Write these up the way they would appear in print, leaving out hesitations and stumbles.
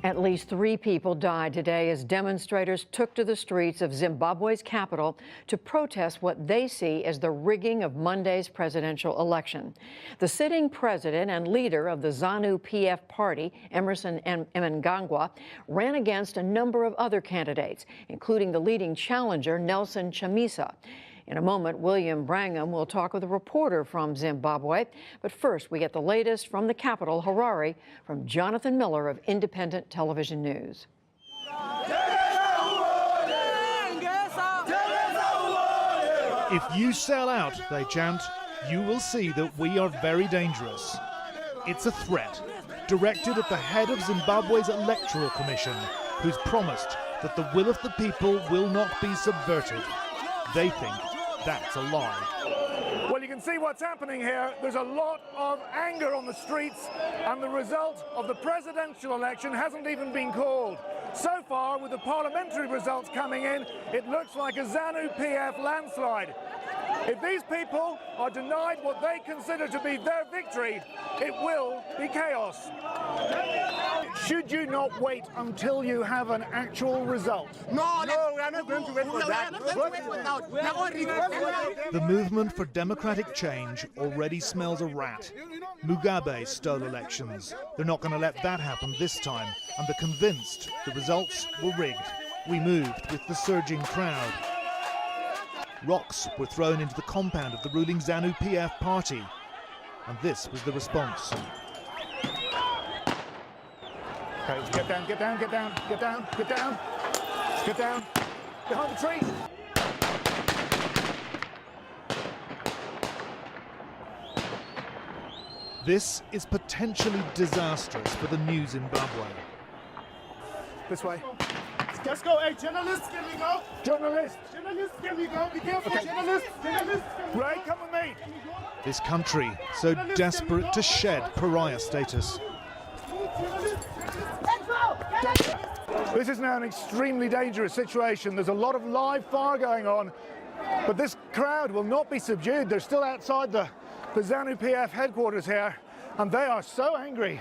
At least 3 people died today as demonstrators took to the streets of Zimbabwe's capital to protest what they see as the rigging of Monday's presidential election. The sitting president and leader of the ZANU-PF party, Emmerson Mnangagwa, ran against a number of other candidates, including the leading challenger, Nelson Chamisa. In a moment, William Brangham will talk with a reporter from Zimbabwe. But first, we get the latest from the capital, Harare, from Jonathan Miller of Independent Television News. If you sell out, they chant, you will see that we are very dangerous. It's a threat directed at the head of Zimbabwe's Electoral Commission, who's promised that the will of the people will not be subverted. They think that's a lie. Well, you can see what's happening here. There's a lot of anger on the streets, and the result of the presidential election hasn't even been called. So far, with the parliamentary results coming in, it looks like a ZANU-PF landslide. If these people are denied what they consider to be their victory, it will be chaos. Should you not wait until you have an actual result? No, we are not going to wait for that. The movement for democratic change already smells a rat. Mugabe stole elections. They're not going to let that happen this time, and they're convinced the results were rigged. We moved with the surging crowd. Rocks were thrown into the compound of the ruling ZANU-PF party, and this was the response. Okay, get down, get down, get down, get down, get down, get down, behind the tree. This is potentially disastrous for the new Zimbabwe. This way. Let's go. Hey, journalists, can we go? Journalists! Journalists, can we go? Be careful, Okay. journalists! Journalists, can we Ray, go? come with me! This country, so desperate to shed pariah status. This is now an extremely dangerous situation. There's a lot of live fire going on, but this crowd will not be subdued. They're still outside the ZANU-PF headquarters here, and they are so angry.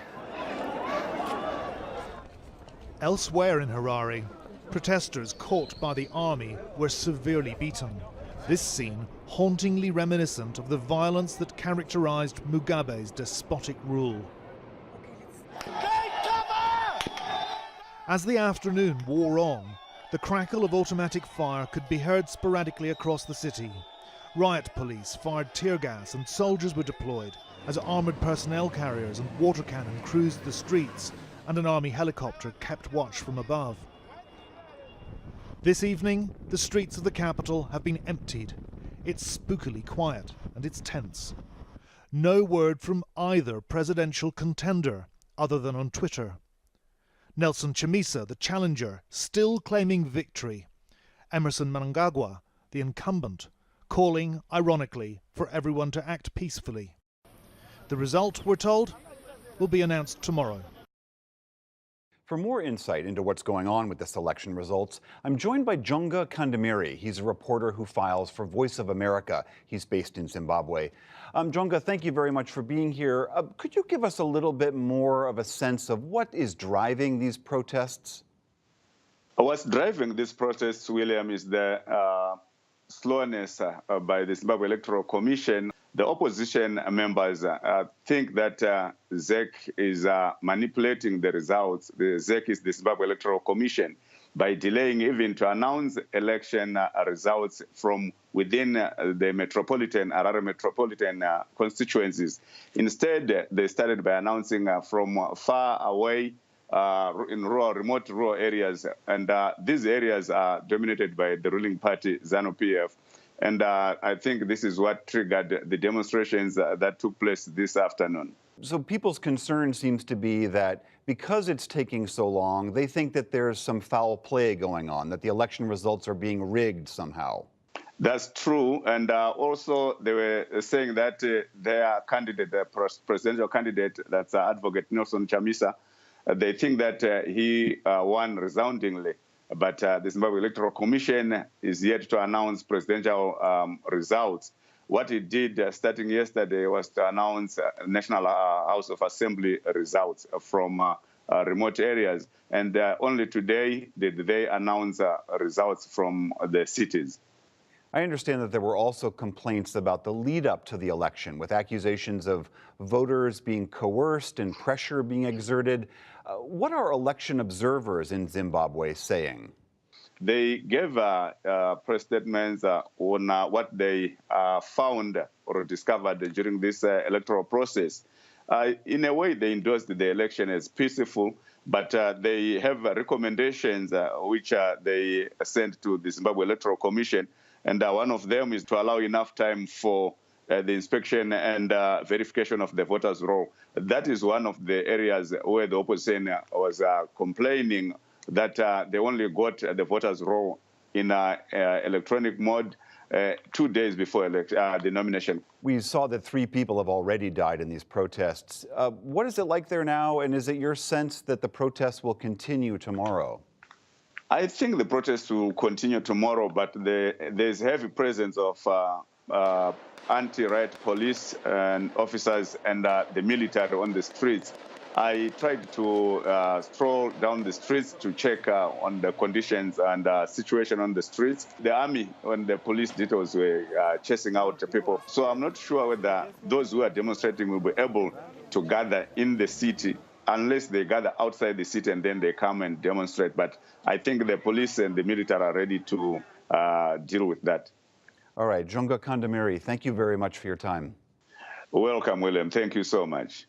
Elsewhere in Harare, protesters caught by the army were severely beaten. This scene hauntingly reminiscent of the violence that characterized Mugabe's despotic rule. As the afternoon wore on, the crackle of automatic fire could be heard sporadically across the city. Riot police fired tear gas and soldiers were deployed as armoured personnel carriers and water cannon cruised the streets, and an army helicopter kept watch from above. This evening, the streets of the capital have been emptied. It's spookily quiet and it's tense. No word from either presidential contender other than on Twitter. Nelson Chamisa, the challenger, still claiming victory. Emmerson Mnangagwa, the incumbent, calling, ironically, for everyone to act peacefully. The result, we're told, will be announced tomorrow. For more insight into what's going on with this election results, I'm joined by Jonga Kandemiri. He's a reporter who files for Voice of America. He's based in Zimbabwe. Jonga, thank you very much for being here. Could you give us a little bit more of a sense of what is driving these protests? What's driving these protests, William, is the slowness by the Zimbabwe Electoral Commission. The opposition members think that ZEC is manipulating the results. The ZEC is the Zimbabwe Electoral Commission by delaying even to announce election results from within the metropolitan, Harare metropolitan constituencies. Instead, they started by announcing from far away in remote rural areas, and these areas are dominated by the ruling party, ZANU-PF. And I think this is what triggered the demonstrations that took place this afternoon. So people's concern seems to be that because it's taking so long, they think that there's some foul play going on, that the election results are being rigged somehow. That's true. And also they were saying that their candidate, the presidential candidate, that's Advocate Nelson Chamisa, they think that he won resoundingly. But the Zimbabwe Electoral Commission is yet to announce presidential results. What it did starting yesterday was to announce National House of Assembly results from remote areas. And only today did they announce results from the cities. I understand that there were also complaints about the lead up to the election, with accusations of voters being coerced and pressure being exerted. What are election observers in Zimbabwe saying? They gave press statements on what they found or discovered during this electoral process. In a way, they endorsed the election as peaceful, but they have recommendations which they sent to the Zimbabwe Electoral Commission. And one of them is to allow enough time for the inspection and verification of the voters' roll. That is one of the areas where the opposition was complaining that they only got the voters' roll in electronic mode 2 days before the nomination. We saw that 3 people have already died in these protests. What is it like there now, and is it your sense that the protests will continue tomorrow? I think the protests will continue tomorrow, but there's heavy presence of anti-riot police and officers and the military on the streets. I tried to stroll down the streets to check on the conditions and situation on the streets. The army and the police details were chasing out people. So I'm not sure whether those who are demonstrating will be able to gather in the city unless they gather outside the city and then they come and demonstrate. But I think the police and the military are ready to deal with that. All right, Jonga Kandemiri, thank you very much for your time. Welcome, William. Thank you so much.